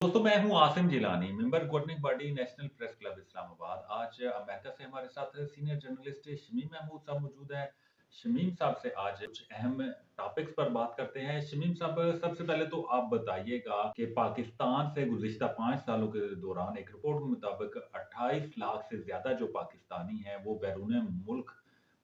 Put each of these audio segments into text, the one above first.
दोस्तों मैं हूं Asim Jilani, member governing body national press club Islamabad. आज अमेरिका से हमारे साथ सीनियर जर्नलिस्ट शमीम महमूद साहब मौजूद हैं। शमीम साहब से आज कुछ अहम टॉपिक्स पर बात करते हैं। शमीम साहब, सबसे पहले तो आप बताइएगा कि पाकिस्तान से गुज़िश्ता 5 सालों के दौरान एक रिपोर्ट के मुताबिक 28 लाख से ज़्यादा जो पाकिस्तानी हैं वो बैरून मुल्क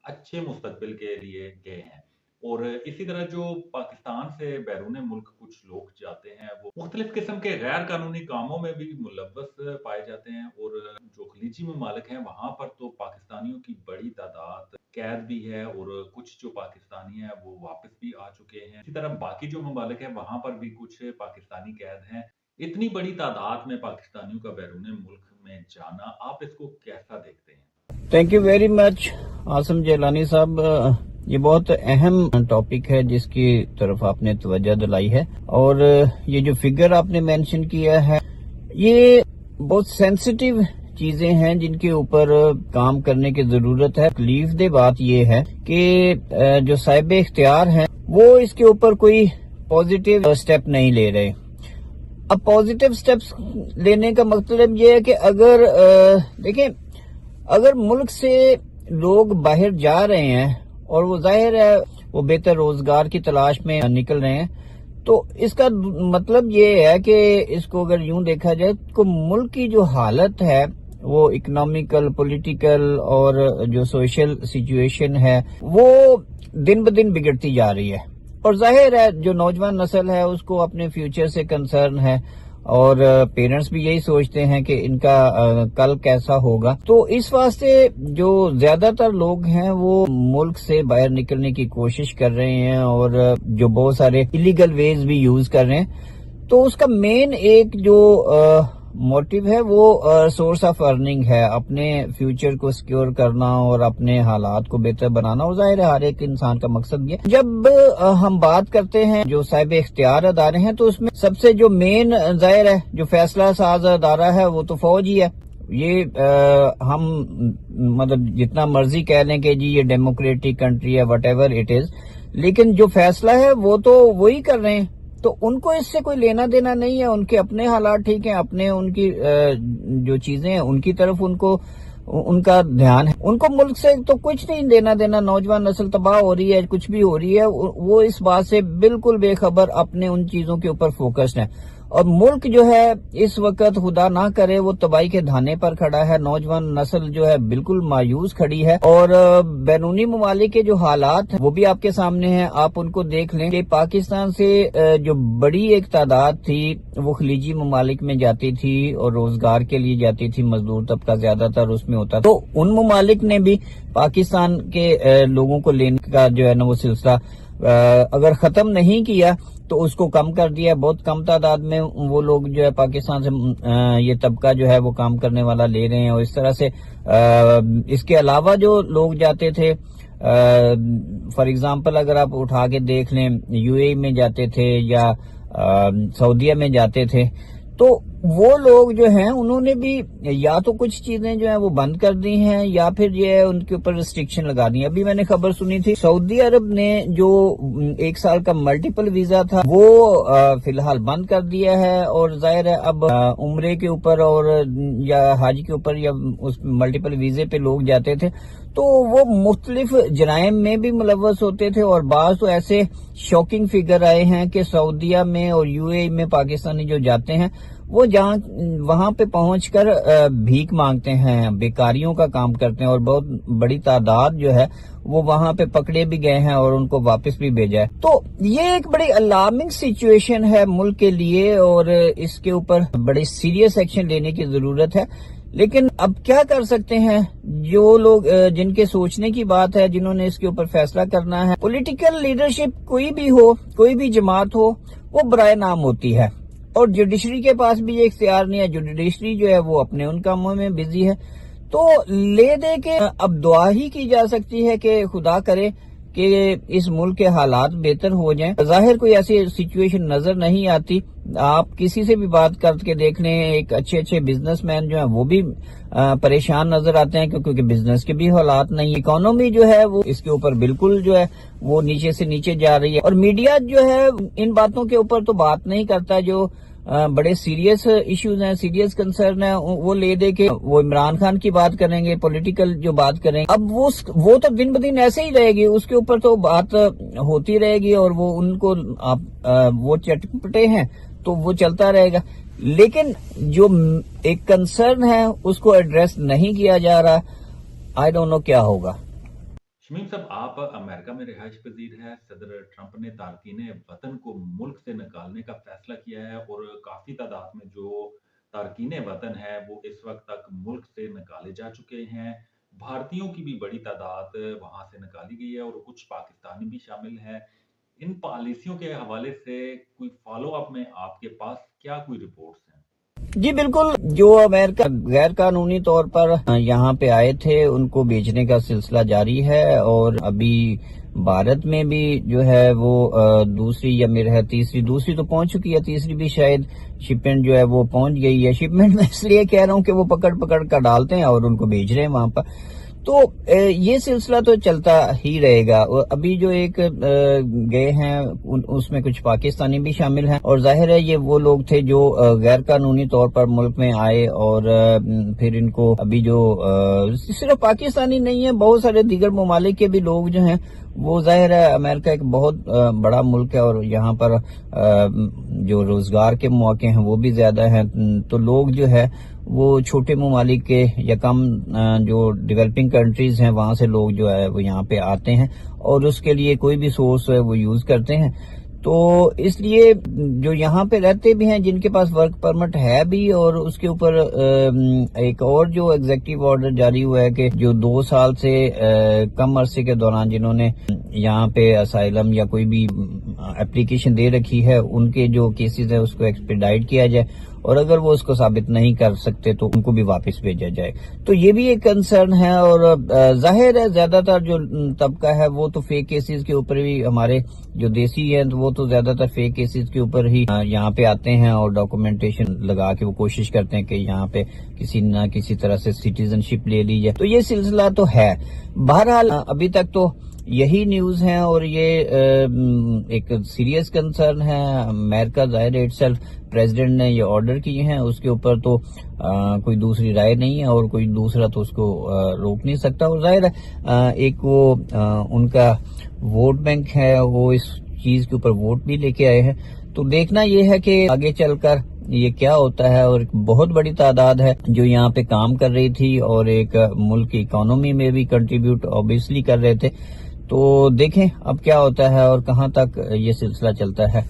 अच्छे मुस्तकबिल के लिए गए हैं। और इसी तरह जो पाकिस्तान से बैरून मुल्क कुछ लोग जाते हैं वो मुख्तलिफ किस्म के गैर कानूनी कामों में भी मुलव्वस पाए जाते हैं। और जो खलीजी ममालिक हैं वहां पर तो पाकिस्तानियों की बड़ी तादाद कैद भी है और कुछ जो पाकिस्तानी हैं वो वापस भी आ चुके हैं। इसी तरह बाकी जो ममालिक हैं वहां पर भी कुछ पाकिस्तानी कैद हैं। इतनी बड़ी तादाद में पाकिस्तानियों का बैरून मुल्क में जाना, आप इसको कैसा देखते हैं? Thank you very much Asim Jilani साहब। ये बहुत अहम टॉपिक है जिसकी तरफ आपने तवज्जो दिलाई है, और ये जो फिगर आपने मेंशन किया है ये बहुत सेंसिटिव चीजें हैं जिनके ऊपर काम करने की जरूरत है। तकलीफ दे बात ये है कि जो साहिब इख्तियार हैं वो इसके ऊपर कोई पॉजिटिव स्टेप नहीं ले रहे। अब पॉजिटिव स्टेप्स लेने का मतलब ये है कि अगर देखें, अगर मुल्क से लोग बाहर जा रहे हैं और वो जाहिर है वो बेहतर रोजगार की तलाश में निकल रहे हैं, तो इसका मतलब ये है कि इसको अगर यूं देखा जाए तो मुल्क की जो हालत है वो इकोनॉमिकल, पॉलिटिकल और जो सोशल सिचुएशन है वो दिन ब दिन बिगड़ती जा रही है। और जाहिर है जो नौजवान नस्ल है उसको अपने फ्यूचर से कंसर्न है, और पेरेंट्स भी यही सोचते हैं कि इनका कल कैसा होगा। तो इस वास्ते जो ज्यादातर लोग हैं वो मुल्क से बाहर निकलने की कोशिश कर रहे हैं और जो बहुत सारे इलीगल वेज भी यूज कर रहे हैं। तो उसका मेन एक जो मोटिव है वो सोर्स ऑफ अर्निंग है, अपने फ्यूचर को सिक्योर करना और अपने हालात को बेहतर बनाना। और जाहिर है हर एक इंसान का मकसद ये। जब हम बात करते हैं जो साहिब इख्तियार अदारे हैं तो उसमें सबसे जो मेन जाहिर है जो फैसला साज अदारा है वो तो फौज ही है। ये हम मतलब जितना मर्जी कह लें कि जी ये डेमोक्रेटिक कंट्री है, वट एवर इट इज, लेकिन जो फैसला है वो तो वही कर रहे हैं। तो उनको इससे कोई लेना देना नहीं है। उनके अपने हालात ठीक हैं, अपने उनकी जो चीजें हैं उनकी तरफ उनका ध्यान है। उनको मुल्क से तो कुछ नहीं लेना देना। नौजवान नस्ल तबाह हो रही है, कुछ भी हो रही है, वो इस बात से बिल्कुल बेखबर, अपने उन चीजों के ऊपर फोकस्ड है। और मुल्क जो है इस वक्त खुदा ना करे वो तबाही के धाने पर खड़ा है। नौजवान नस्ल जो है बिल्कुल मायूस खड़ी है। और बैरूनी ममालिक के जो हालात हैं वो भी आपके सामने हैं। आप उनको देख लें कि पाकिस्तान से जो बड़ी एक तादाद थी वो खलीजी ममालिक में जाती थी और रोजगार के लिए जाती थी। मजदूर तबका ज्यादातर उसमें होता था। तो उन ममालिक ने भी पाकिस्तान के लोगों को लेने का जो है ना वो सिलसिला अगर खत्म नहीं किया तो उसको कम कर दिया। बहुत कम तादाद में वो लोग जो है पाकिस्तान से ये तबका जो है वो काम करने वाला ले रहे हैं। और इस तरह से इसके अलावा जो लोग जाते थे, फॉर एग्जांपल अगर आप उठा के देख लें, यूएई में जाते थे या सऊदीया में जाते थे, तो वो लोग जो हैं उन्होंने भी या तो कुछ चीजें जो है वो बंद कर दी हैं या फिर ये उनके ऊपर रिस्ट्रिक्शन लगा दी है। अभी मैंने खबर सुनी थी सऊदी अरब ने जो 1 साल का मल्टीपल वीजा था वो फिलहाल बंद कर दिया है। और जाहिर है अब उम्रे के ऊपर और या हज के ऊपर या उस मल्टीपल वीजे पे लोग जाते थे तो वो मुख्तलिफ जराइम में भी मुलव्वस होते थे। और बाज तो ऐसे शॉकिंग फिगर आए हैं कि सऊदीया में और यूएई में पाकिस्तानी जो जाते हैं वो जहाँ वहां पे पहुंचकर भीख मांगते हैं, बेकारियों का काम करते हैं। और बहुत बड़ी तादाद जो है वो वहां पे पकड़े भी गए हैं और उनको वापस भी भेजा है। तो ये एक बड़ी अलार्मिंग सिचुएशन है मुल्क के लिए और इसके ऊपर बड़े सीरियस एक्शन लेने की जरूरत है। लेकिन अब क्या कर सकते हैं जो लोग जिनके सोचने की बात है, जिन्होंने इसके ऊपर फैसला करना है। पॉलिटिकल लीडरशिप कोई भी हो, कोई भी जमात हो, वो बराए नाम होती है। और जुडिशरी के पास भी ये इख्तियार नहीं है। जुडिशरी जो है वो अपने उन कामों में बिजी है। तो ले दे के अब दुआ ही की जा सकती है कि खुदा करे कि इस मुल्क के हालात बेहतर हो जाएं। जाहिर कोई ऐसी सिचुएशन नजर नहीं आती। आप किसी से भी बात करके देख लें, एक अच्छे बिजनेसमैन जो है वो भी परेशान नजर आते हैं क्योंकि बिजनेस के भी हालात नहीं। इकोनॉमी जो है वो इसके ऊपर बिल्कुल जो है वो नीचे से नीचे जा रही है। और मीडिया जो है इन बातों के ऊपर तो बात नहीं करता जो بڑے سیریس ایشوز ہیں، سیریس کنسرن ہیں، وہ لے دے کے وہ عمران خان کی بات کریں گے، پولیٹیکل جو بات کریں گے، اب وہ تو دن بدن ایسے ہی رہے گی، اس کے اوپر تو بات ہوتی رہے گی، اور وہ ان کو وہ چٹپٹے ہیں تو وہ چلتا رہے گا، لیکن جو ایک کنسرن ہے اس کو ایڈریس نہیں کیا جا رہا. آئی ڈونٹ نو کیا ہوگا. شمیم صاحب، آپ امریکہ میں رہائش پذیر ہیں. صدر ٹرمپ نے تارکین وطن کو ملک سے نکالنے کا فیصلہ کیا ہے، اور کافی تعداد میں جو تارکین وطن ہے وہ اس وقت تک ملک سے نکالے جا چکے ہیں. بھارتیوں کی بھی بڑی تعداد وہاں سے نکالی گئی ہے، اور کچھ پاکستانی بھی شامل ہیں. ان پالیسیوں کے حوالے سے کوئی فالو اپ میں آپ کے پاس کیا کوئی رپورٹس ہیں؟ جی بالکل، جو امریکہ غیر قانونی طور پر یہاں پہ آئے تھے ان کو بیچنے کا سلسلہ جاری ہے، اور ابھی بھارت میں بھی جو ہے وہ دوسری یا میرے دوسری تو پہنچ چکی ہے، تیسری بھی شاید شپمنٹ جو ہے وہ پہنچ گئی ہے. شپمنٹ میں اس لیے کہہ رہا ہوں کہ وہ پکڑ کر ڈالتے ہیں اور ان کو بیچ رہے ہیں وہاں پر. تو یہ سلسلہ تو چلتا ہی رہے گا. ابھی جو ایک گئے ہیں اس میں کچھ پاکستانی بھی شامل ہیں، اور ظاہر ہے یہ وہ لوگ تھے جو غیر قانونی طور پر ملک میں آئے، اور پھر ان کو ابھی جو صرف پاکستانی نہیں ہے، بہت سارے دیگر ممالک کے بھی لوگ جو ہیں وہ، ظاہر ہے امریکہ ایک بہت بڑا ملک ہے، اور یہاں پر جو روزگار کے مواقع ہیں وہ بھی زیادہ ہیں، تو لوگ جو ہے وہ چھوٹے ممالک کے یا کم جو ڈیولپنگ کنٹریز ہیں وہاں سے لوگ جو ہے وہ یہاں پہ آتے ہیں، اور اس کے لیے کوئی بھی سورس ہے وہ یوز کرتے ہیں. تو اس لیے جو یہاں پہ رہتے بھی ہیں، جن کے پاس ورک پرمٹ ہے بھی، اور اس کے اوپر ایک اور جو ایگزیکٹو آرڈر جاری ہوا ہے کہ جو 2 سال سے کم عرصے کے دوران جنہوں نے یہاں پہ اسائلم یا کوئی بھی اپلیکیشن دے رکھی ہے، ان کے جو کیسز ہے اس کو ایکسپیڈائٹ کیا جائے، اور اگر وہ اس کو ثابت نہیں کر سکتے تو ان کو بھی واپس بھیجا جائے. تو یہ بھی ایک کنسرن ہے، اور ظاہر ہے زیادہ تر جو طبقہ ہے وہ تو فیک کیسز کے اوپر بھی، ہمارے جو دیسی ہیں وہ تو زیادہ تر فیک کیسز کے اوپر ہی یہاں پہ آتے ہیں، اور ڈاکومنٹیشن لگا کے وہ کوشش کرتے ہیں کہ یہاں پہ کسی نہ کسی طرح سے سٹیزن شپ لے لی جائے. تو یہ سلسلہ تو ہے. بہرحال ابھی تک تو یہی نیوز ہے، اور یہ ایک سیریس کنسرن ہے. امریکہ ظاہر اٹ سیلف پریزیڈنٹ نے یہ آرڈر کیے ہیں، اس کے اوپر تو کوئی دوسری رائے نہیں ہے، اور کوئی دوسرا تو اس کو روک نہیں سکتا. اور ظاہر ہے ایک وہ ان کا ووٹ بینک ہے، وہ اس چیز کے اوپر ووٹ بھی لے کے آئے ہیں. تو دیکھنا یہ ہے کہ آگے چل کر یہ کیا ہوتا ہے. اور ایک بہت بڑی تعداد ہے جو یہاں پہ کام کر رہی تھی، اور ایک ملک کی اکانومی میں بھی کنٹریبیوٹ اوبیسلی کر رہے تھے. تو دیکھیں اب کیا ہوتا ہے اور کہاں تک یہ سلسلہ چلتا ہے.